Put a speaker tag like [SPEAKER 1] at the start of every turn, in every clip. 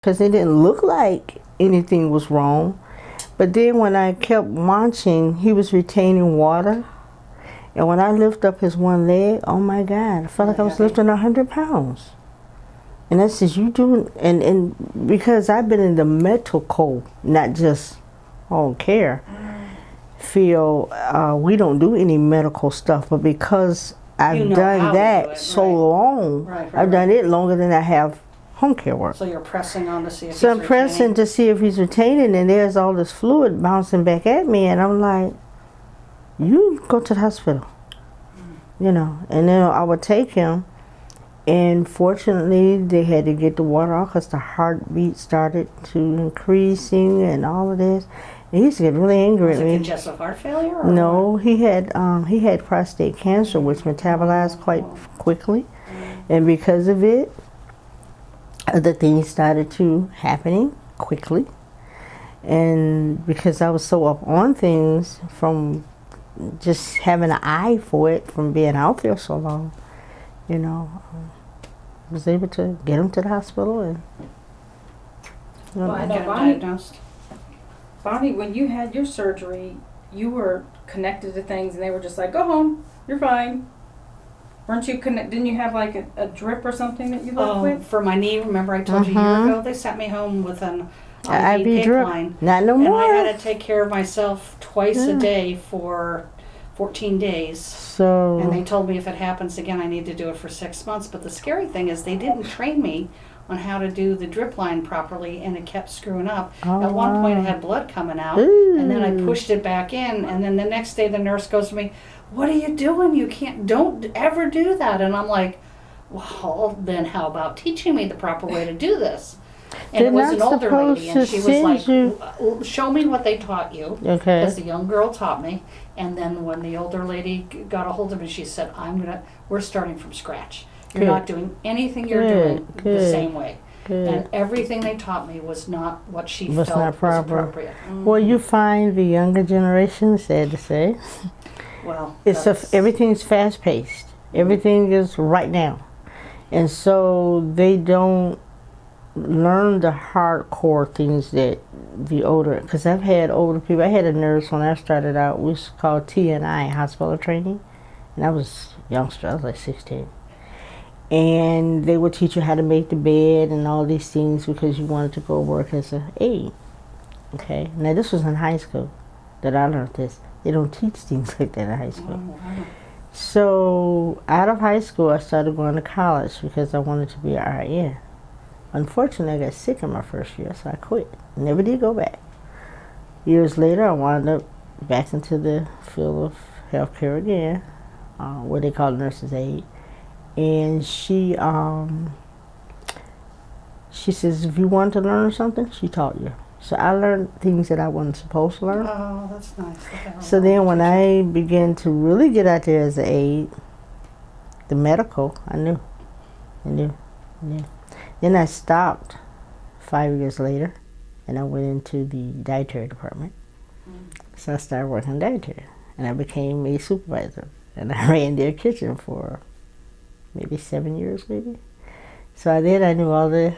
[SPEAKER 1] because it didn't look like anything was wrong. But then when I kept watching, he was retaining water. And when I lift up his one leg, oh my God, I felt like I was lifting 100 pounds. And that says, you doing, and because I've been in the medical, not just home care field, we don't do any medical stuff, but because I've done that so long, I've done it longer than I have home care work.
[SPEAKER 2] So you're pressing on to see if he's
[SPEAKER 1] So I'm pressing
[SPEAKER 2] retaining.
[SPEAKER 1] to see if he's retaining, and there's all this fluid bouncing back at me, and I'm like, you go to the hospital, you know. And then I would take him, and fortunately they had to get the water off because the heartbeat started to increasing and all of this. And he used to get really angry at me.
[SPEAKER 2] Was it congestive heart failure? Or
[SPEAKER 1] no, he had prostate cancer, which metabolized quite quickly, and because of it, other things started to happening quickly. And because I was so up on things from just having an eye for it from being out there so long, you know, I was able to get him to the hospital and
[SPEAKER 2] Well, I get him diagnosed.
[SPEAKER 3] Bonnie, when you had your surgery, you were connected to things and they were just like, go home, you're fine. Weren't you didn't you have like a drip or something that you left with?
[SPEAKER 2] For my knee, remember I told you a year ago, they sent me home with an IV
[SPEAKER 1] IV drip.
[SPEAKER 2] line.
[SPEAKER 1] Not no
[SPEAKER 2] And
[SPEAKER 1] more.
[SPEAKER 2] I had to take care of myself twice a day for 14 days.
[SPEAKER 1] So
[SPEAKER 2] And they told me if it happens again, I need to do it for 6 months. But the scary thing is they didn't train me on how to do the drip line properly, and it kept screwing up. At one point, it had blood coming out, and then I pushed it back in, and then the next day the nurse goes to me, what are you doing? You don't ever do that. And I'm like, well, then how about teaching me the proper way to do this? And
[SPEAKER 1] They're
[SPEAKER 2] it was an
[SPEAKER 1] not
[SPEAKER 2] older lady, and
[SPEAKER 1] supposed
[SPEAKER 2] she
[SPEAKER 1] to
[SPEAKER 2] was like,
[SPEAKER 1] send
[SPEAKER 2] show me what they taught you.
[SPEAKER 1] okay.
[SPEAKER 2] Because the young girl taught me. And then when the older lady got a hold of me, she said, we're starting from scratch. You're
[SPEAKER 1] Good.
[SPEAKER 2] not doing anything you're doing the
[SPEAKER 1] Good.
[SPEAKER 2] same way.
[SPEAKER 1] Good.
[SPEAKER 2] And everything they taught me was not what she
[SPEAKER 1] Was
[SPEAKER 2] felt
[SPEAKER 1] not
[SPEAKER 2] was
[SPEAKER 1] proper.
[SPEAKER 2] appropriate.
[SPEAKER 1] Well, you find the younger generation, sad to say,
[SPEAKER 2] Well,
[SPEAKER 1] everything's fast paced. Everything is right now, and so they don't learn the hardcore things that the older. Because I've had older people. I had a nurse when I started out. We was called TNI, hospital training, and I was a youngster. I was like 16. And they would teach you how to make the bed and all these things because you wanted to go work as an aide. Okay, now this was in high school that I learned this. They don't teach things like that in high school. So out of high school, I started going to college because I wanted to be an RN. Unfortunately, I got sick in my first year, so I quit. Never did go back. Years later, I wound up back into the field of healthcare again, what they call nurse's aide. And she says, if you want to learn something, she taught you. So I learned things that I wasn't supposed to learn.
[SPEAKER 2] Oh, that's nice.
[SPEAKER 1] So then when I began to really get out there as an aide, the medical, I knew. Then I stopped 5 years later, and I went into the dietary department. So I started working dietary, and I became a supervisor. And I ran their kitchen for maybe 7 years, maybe. So I knew all the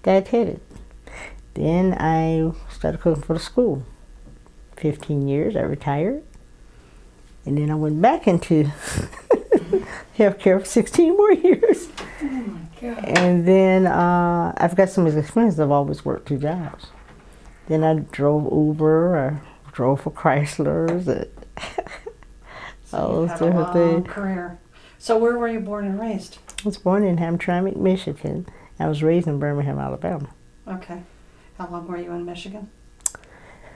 [SPEAKER 1] dietetics. Then I started cooking for the school. 15 years, I retired. And then I went back into healthcare for 16 more years.
[SPEAKER 2] Oh my God.
[SPEAKER 1] And then I've got so much experience, I've always worked 2 jobs. Then I drove Uber, I drove for Chryslers, all
[SPEAKER 2] You
[SPEAKER 1] those
[SPEAKER 2] had a
[SPEAKER 1] different
[SPEAKER 2] long
[SPEAKER 1] things.
[SPEAKER 2] career. So where were you born and raised?
[SPEAKER 1] I was born in Hamtramck, Michigan. I was raised in Birmingham, Alabama.
[SPEAKER 2] Okay. How long were you in Michigan?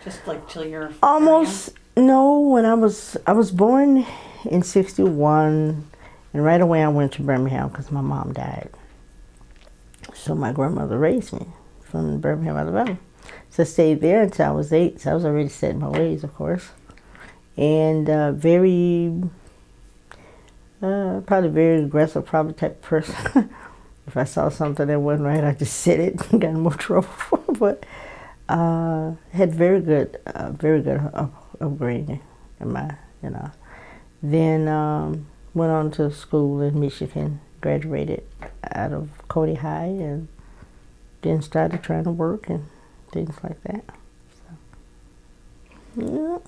[SPEAKER 2] Just like till you're
[SPEAKER 1] Almost, no, when I was born in 61, and right away I went to Birmingham because my mom died. So my grandmother raised me from Birmingham, Alabama. So I stayed there until I was 8, so I was already set in my ways, of course. And probably very aggressive, probably type of person. If I saw something that wasn't right, I just said it and got in more trouble for it. But had very good upbringing in my, Then went on to school in Michigan, graduated out of Cody High, and then started trying to work and things like that. So, yeah.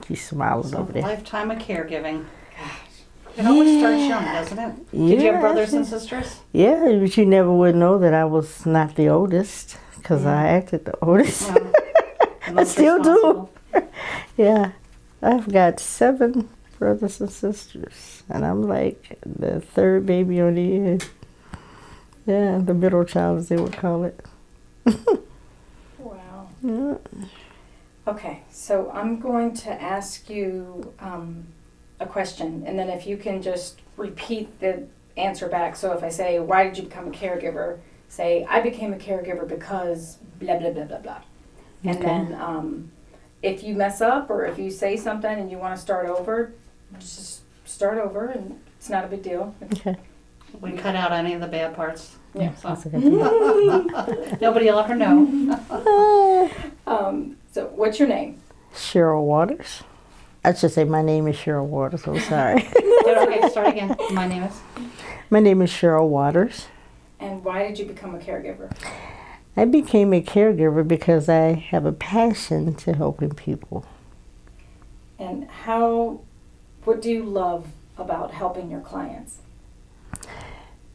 [SPEAKER 1] She's smiling
[SPEAKER 2] So
[SPEAKER 1] over there.
[SPEAKER 2] lifetime of caregiving. It always starts young, doesn't it? Did you have brothers and sisters?
[SPEAKER 1] Yeah, but you never would know that I was not the oldest because I acted the oldest.
[SPEAKER 2] Well, the
[SPEAKER 1] I
[SPEAKER 2] most
[SPEAKER 1] still do.
[SPEAKER 2] responsible.
[SPEAKER 1] Yeah, I've got 7 brothers and sisters, and I'm like the third baby on the end. Yeah, the middle child, as they would call it.
[SPEAKER 3] Wow.
[SPEAKER 1] Yeah.
[SPEAKER 3] Okay, so I'm going to ask you a question, and then if you can just repeat the answer back. So if I say, why did you become a caregiver? Say, I became a caregiver because blah, blah, blah, blah, blah. And
[SPEAKER 1] Okay.
[SPEAKER 3] then if you mess up or if you say something and you want to start over, just start over, and it's not a big deal.
[SPEAKER 1] Okay.
[SPEAKER 2] We cut out any of the bad parts.
[SPEAKER 3] Yeah.
[SPEAKER 2] So
[SPEAKER 1] That's a good thing.
[SPEAKER 2] nobody will ever know.
[SPEAKER 3] So what's your name?
[SPEAKER 1] Cheryl Waters. I should say my name is Cheryl Waters. I'm sorry.
[SPEAKER 2] Okay, start again. My name is.
[SPEAKER 1] My name is Cheryl Waters.
[SPEAKER 3] And why did you become a caregiver?
[SPEAKER 1] I became a caregiver because I have a passion to helping people.
[SPEAKER 3] And what do you love about helping your clients?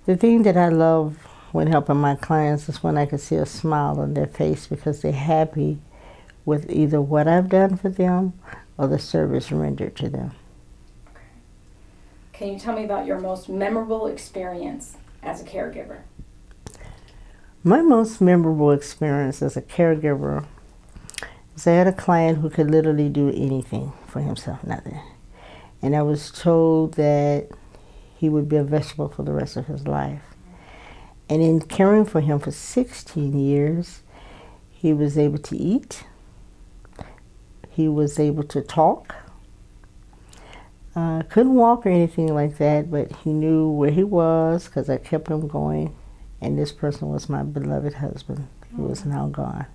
[SPEAKER 1] The thing that I love when helping my clients is when I can see a smile on their face because they're happy with either what I've done for them or the service rendered to them.
[SPEAKER 3] Can you tell me about your most memorable experience as a caregiver?
[SPEAKER 1] My most memorable experience as a caregiver is I had a client who could literally do anything for himself, nothing. And I was told that he would be a vegetable for the rest of his life. And in caring for him for 16 years, he was able to eat. He was able to talk. Couldn't walk or anything like that, but he knew where he was because I kept him going. And this person was my beloved husband, who is now gone.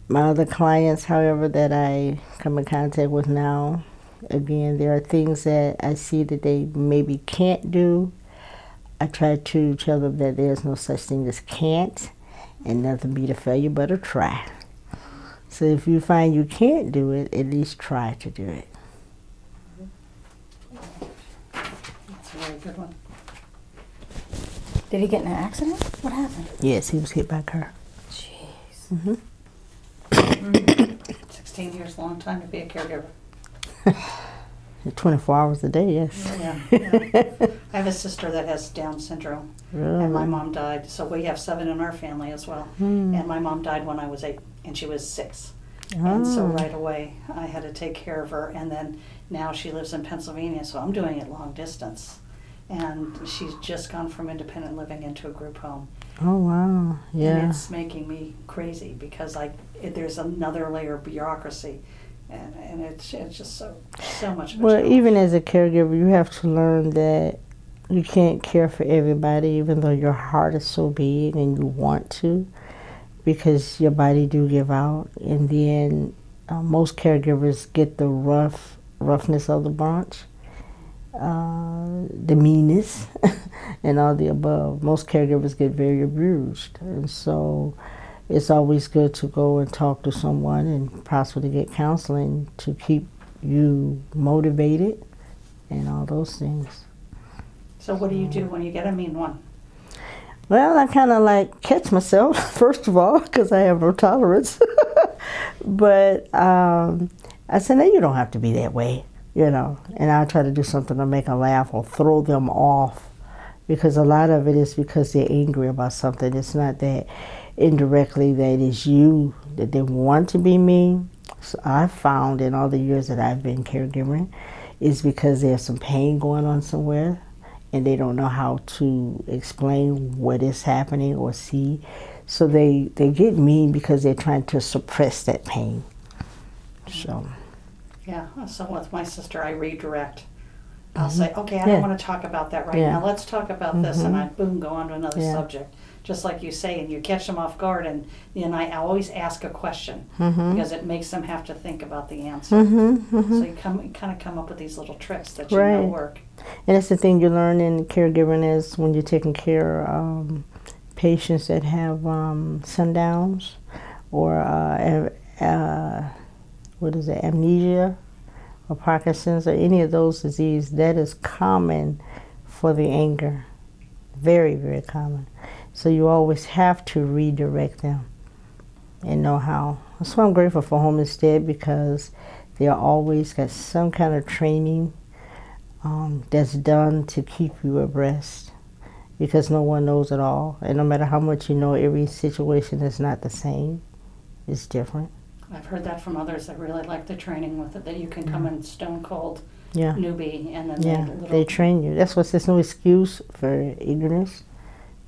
[SPEAKER 1] My other clients, however, that I come in contact with now, again, there are things that I see that they maybe can't do. I try to tell them that there's no such thing as can't, and nothing beat a failure but a try. So if you find you can't do it, at least try to do it.
[SPEAKER 2] That's a very good one.
[SPEAKER 3] Did he get in an accident? What happened?
[SPEAKER 1] Yes, he was hit by a car.
[SPEAKER 3] Jeez.
[SPEAKER 2] 16 years, a long time to be a caregiver.
[SPEAKER 1] 24 hours a day, yes.
[SPEAKER 2] Yeah, yeah. I have a sister that has Down syndrome, and my
[SPEAKER 1] Really?
[SPEAKER 2] mom died. So we have 7 in our family as well.
[SPEAKER 1] Hmm.
[SPEAKER 2] And my mom died when I was 8, and she was 6. And so
[SPEAKER 1] Ah.
[SPEAKER 2] right away, I had to take care of her. And then now she lives in Pennsylvania, so I'm doing it long distance. And she's just gone from independent living into a group home.
[SPEAKER 1] Oh, wow.
[SPEAKER 2] And
[SPEAKER 1] Yeah.
[SPEAKER 2] it's making me crazy because there's another layer of bureaucracy. And it's just so much of a
[SPEAKER 1] Well,
[SPEAKER 2] challenge.
[SPEAKER 1] even as a caregiver, you have to learn that you can't care for everybody, even though your heart is so big and you want to, because your body do give out. In the end, most caregivers get the roughness of the bunch, the meanness, and all the above. Most caregivers get very abused, and so it's always good to go and talk to someone and possibly get counseling to keep you motivated and all those things.
[SPEAKER 2] So what do you do when you get a mean one?
[SPEAKER 1] Well, I kind of like catch myself, first of all, because I have no tolerance. But I said, no, you don't have to be that way, you know. And I'll try to do something to make them laugh or throw them off, because a lot of it is because they're angry about something. It's not that indirectly that it's you that they want to be mean. So I've found in all the years that I've been caregiving is because there's some pain going on somewhere and they don't know how to explain what is happening or see. So they get mean because they're trying to suppress that pain. So
[SPEAKER 2] Yeah, so with my sister, I redirect. I'll say, okay, I
[SPEAKER 1] Yeah.
[SPEAKER 2] don't want to talk about that right
[SPEAKER 1] Yeah.
[SPEAKER 2] now. Let's talk about this, and I boom, go on to another
[SPEAKER 1] Yeah.
[SPEAKER 2] subject. Just like you say, and you catch them off guard, and then I always ask a question
[SPEAKER 1] Mhm.
[SPEAKER 2] because it makes them have to think about the answer. So you kind of come up with these little tricks that you know
[SPEAKER 1] Right.
[SPEAKER 2] work.
[SPEAKER 1] And that's the thing you learn in caregiving is when you're taking care of patients that have sundowns or what is it, amnesia or Parkinson's or any of those diseases, that is common for the anger. Very, very common. So you always have to redirect them and know how. That's why I'm grateful for Home Instead, because they always got some kind of training that's done to keep you abreast, because no one knows it all. And no matter how much you know, every situation is not the same. It's different.
[SPEAKER 2] I've heard that from others that really like the training with it, that you can come in stone cold newbie and then
[SPEAKER 1] they train you. That's why there's no excuse for ignorance,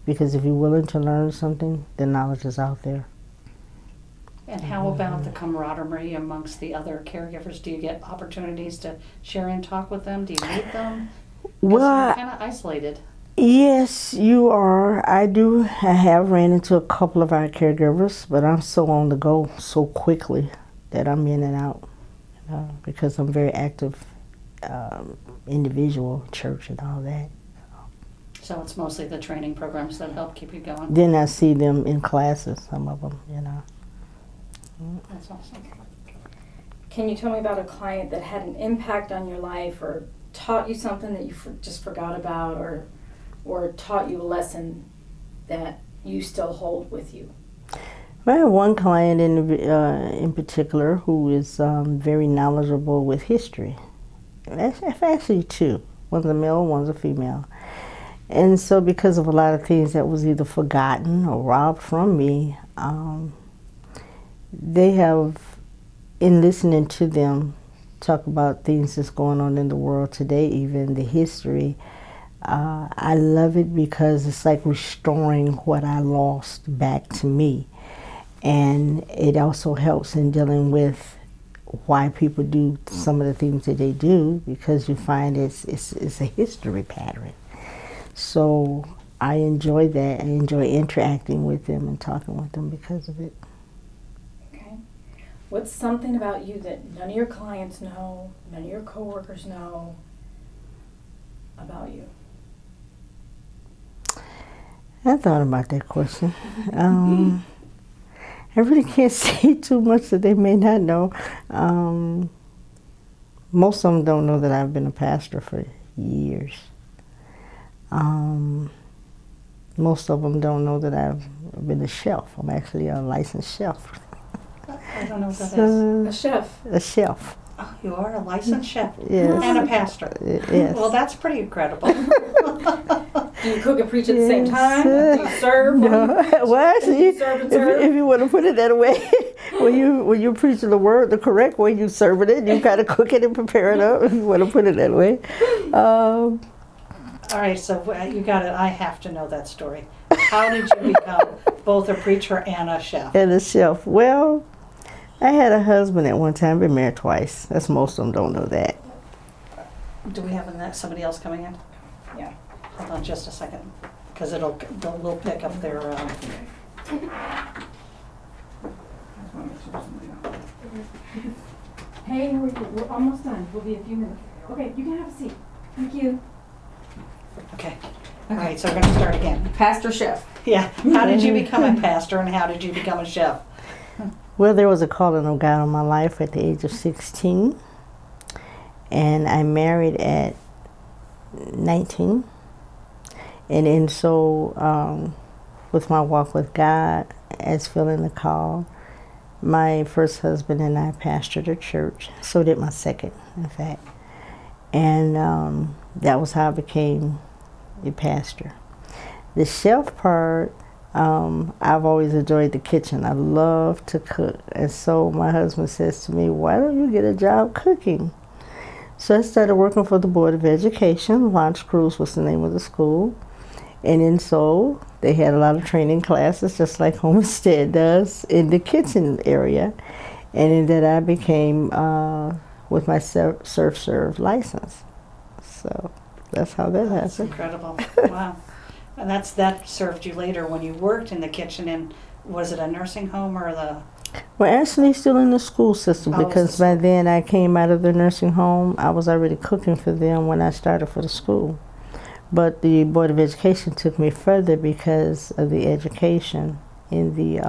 [SPEAKER 1] because if you're willing to learn something, the knowledge is out there.
[SPEAKER 2] And how about the camaraderie amongst the other caregivers? Do you get opportunities to share and talk with them? Do you meet them?
[SPEAKER 1] Well,
[SPEAKER 2] you're kind of isolated.
[SPEAKER 1] Yes, you are. I have ran into a couple of our caregivers, but I'm so on the go so quickly that I'm in and out because I'm a very active individual, church and all that.
[SPEAKER 2] So it's mostly the training programs that help keep you going.
[SPEAKER 1] Then I see them in classes, some of them, you know.
[SPEAKER 2] That's awesome.
[SPEAKER 3] Can you tell me about a client that had an impact on your life, or taught you something that you just forgot about, or taught you a lesson that you still hold with you?
[SPEAKER 1] I have one client in particular who is very knowledgeable with history. Actually two. One's a male, one's a female. And so because of a lot of things that was either forgotten or robbed from me, they have, in listening to them talk about things that's going on in the world today, even the history, I love it because it's like restoring what I lost back to me. And it also helps in dealing with why people do some of the things that they do, because you find it's a history pattern. So I enjoy that. I enjoy interacting with them and talking with them because of it.
[SPEAKER 3] Okay. What's something about you that none of your clients know, none of your coworkers know about you?
[SPEAKER 1] I thought about that question. I really can't say too much that they may not know. Most of them don't know that I've been a pastor for years. Most of them don't know that I've been a chef. I'm actually a licensed chef.
[SPEAKER 2] I don't know what that is.
[SPEAKER 3] A chef.
[SPEAKER 1] A chef.
[SPEAKER 2] Oh, you are a licensed chef
[SPEAKER 1] Yes.
[SPEAKER 2] and a pastor.
[SPEAKER 1] Yes.
[SPEAKER 2] Well, that's pretty incredible.
[SPEAKER 3] Do you cook and preach at the same time? Do you serve?
[SPEAKER 1] No. Well, actually,
[SPEAKER 3] You serve and serve?
[SPEAKER 1] if you want to put it that way, when you preach the word the correct way, you serve it. You gotta cook it and prepare it up. If you want to put it that way.
[SPEAKER 2] All right, so you got it. I have to know that story. How did you become both a preacher and a chef?
[SPEAKER 1] And a chef. Well, I had a husband at one time. Been married twice. That's most of them don't know that.
[SPEAKER 2] Do we have somebody else coming in?
[SPEAKER 3] Yeah.
[SPEAKER 2] Hold on just a second, because we'll pick up their.
[SPEAKER 3] Hey, we're almost done. We'll be a few minutes. Okay, you can have a seat. Thank you.
[SPEAKER 2] Okay. All right, so we're going to start again.
[SPEAKER 3] Pastor chef.
[SPEAKER 2] Yeah. How did you become a pastor, and how did you become a chef?
[SPEAKER 1] Well, there was a calling of God on my life at the age of 16, and I married at 19. And so with my walk with God, as feeling the call, my first husband and I pastored a church. So did my second, in fact. And that was how I became a pastor. The chef part, I've always enjoyed the kitchen. I love to cook. And so my husband says to me, why don't you get a job cooking? So I started working for the Board of Education. Launch Cruise was the name of the school. And then so they had a lot of training classes, just like Homestead does, in the kitchen area. And in that I became, with my serve license. So that's how that
[SPEAKER 2] That's
[SPEAKER 1] happened.
[SPEAKER 2] incredible. Wow. And that served you later when you worked in the kitchen in, was it a nursing home or the?
[SPEAKER 1] Well, actually still in the school system,
[SPEAKER 2] Oh,
[SPEAKER 1] because by then I came out of the nursing home. I was already cooking for them when I started for the school. But the Board of Education took me further because of the education. In the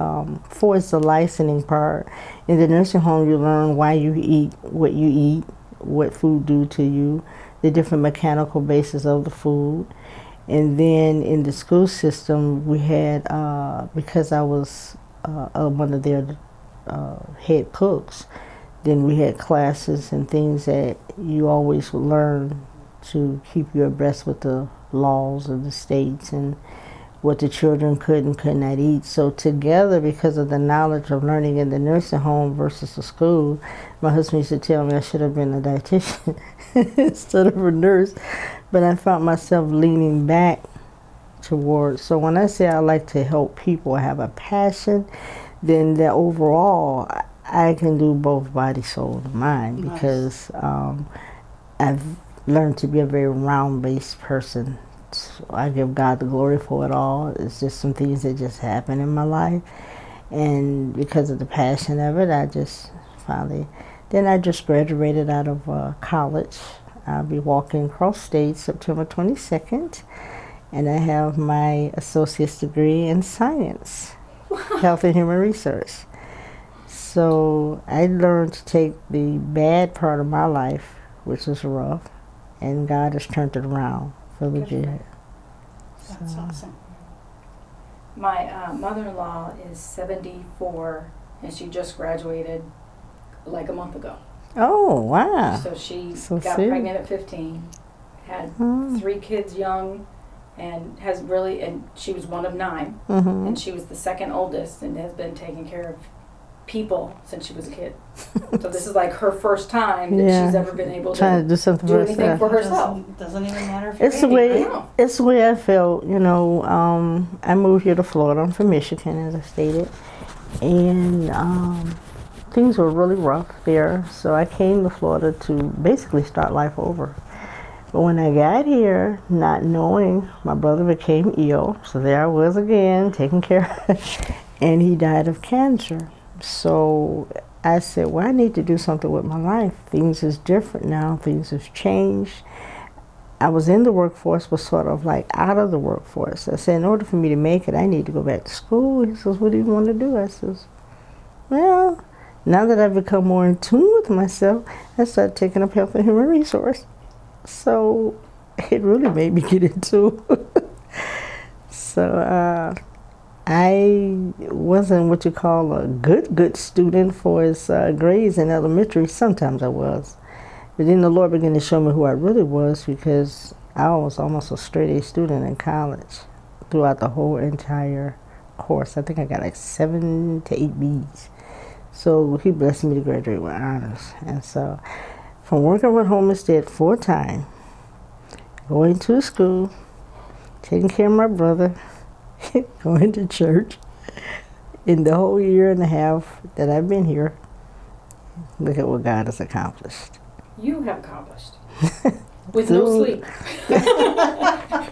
[SPEAKER 1] for the licensing part, in the nursing home, you learn why you eat, what food do to you, the different mechanical basis of the food. And then in the school system, we had, because I was one of their head cooks, then we had classes and things that you always would learn to keep you abreast with the laws of the states and what the children could and could not eat. So together, because of the knowledge of learning in the nursing home versus the school, my husband used to tell me I should have been a dietitian instead of a nurse. But I found myself leaning back towards, so when I say I like to help people, I have a passion, then that overall I can do both body, soul, and mind. Nice. Because I've learned to be a very round-based person. So I give God the glory for it all. It's just some things that just happen in my life. And because of the passion of it, I just finally, then I just graduated out of college. I'll be walking across stage September 22nd. And I have my associate's degree in science, health and human research. So I learned to take the bad part of my life, which was rough, and God has turned it around for the good.
[SPEAKER 2] That's awesome.
[SPEAKER 3] My mother-in-law is 74, and she just graduated like a month ago.
[SPEAKER 1] Oh, wow.
[SPEAKER 3] So she
[SPEAKER 1] So
[SPEAKER 3] got
[SPEAKER 1] soon.
[SPEAKER 3] pregnant at 15, had 3 kids young, and has really, and she was one of 9, and she was the second oldest, and has been taking care of people since she was a kid. So this is like her first time that she's ever been able
[SPEAKER 1] trying
[SPEAKER 3] to
[SPEAKER 1] do something
[SPEAKER 3] do
[SPEAKER 1] for
[SPEAKER 3] anything
[SPEAKER 1] herself.
[SPEAKER 3] for herself.
[SPEAKER 2] Doesn't even matter if you're
[SPEAKER 1] It's the
[SPEAKER 2] 80.
[SPEAKER 1] way
[SPEAKER 3] I know.
[SPEAKER 1] it's the way I felt. You know, I moved here to Florida. I'm from Michigan, as I stated, and things were really rough there. So I came to Florida to basically start life over. But when I got here, not knowing, my brother became ill. So there I was again, taking care of, and he died of cancer. So I said, well, I need to do something with my life. Things is different now. Things have changed. I was in the workforce, but sort of like out of the workforce. I said, in order for me to make it, I need to go back to school. He says, what do you want to do? I says, well, now that I've become more in tune with myself, I started taking up health and human resource. So it really made me get into it. So I wasn't what you call a good student for his grades in elementary. Sometimes I was. But then the Lord began to show me who I really was, because I was almost a straight A student in college throughout the whole entire course. I think I got like 7 to 8 B's. So he blessed me to graduate with honors. And so from working with Homestead full-time, going to school, taking care of my brother, going to church, in the whole year and a half that I've been here, look at what God has accomplished.
[SPEAKER 3] You have accomplished. With no sleep.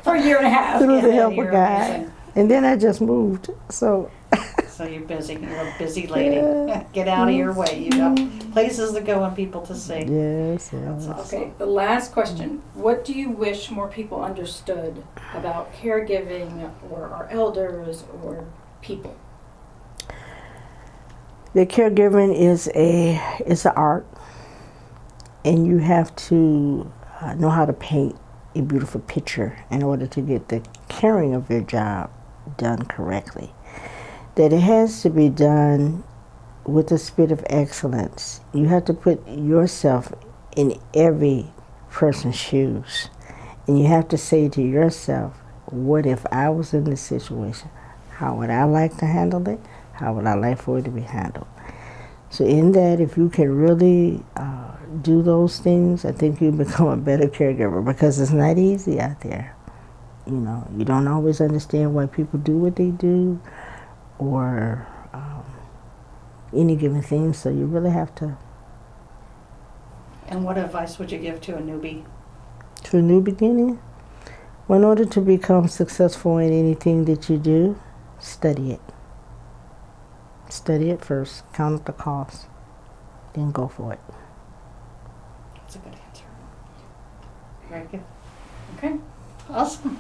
[SPEAKER 3] For a year and a half.
[SPEAKER 1] Through the help of
[SPEAKER 2] you're
[SPEAKER 1] God.
[SPEAKER 2] amazing.
[SPEAKER 1] And then I just moved. So
[SPEAKER 2] So you're busy. You're a busy lady. Get out of your way. You got places to go and people to see.
[SPEAKER 1] yes,
[SPEAKER 2] That's
[SPEAKER 1] yes.
[SPEAKER 2] awesome.
[SPEAKER 3] Okay, the last question. What do you wish more people understood about caregiving or our elders or people?
[SPEAKER 1] The caregiving is an art, and you have to know how to paint a beautiful picture in order to get the caring of your job done correctly. That it has to be done with a spirit of excellence. You have to put yourself in every person's shoes, and you have to say to yourself, what if I was in this situation? How would I like to handle it? How would I like for it to be handled? So in that, if you can really do those things, I think you become a better caregiver, because it's not easy out there. You know, you don't always understand why people do what they do, or any given thing, so you really have to.
[SPEAKER 2] And what advice would you give to a newbie?
[SPEAKER 1] To a new beginning, well, in order to become successful in anything that you do, study it. Study it first, count up the cost, then go for it.
[SPEAKER 2] That's a good answer. Very good.
[SPEAKER 3] Okay.
[SPEAKER 2] Awesome.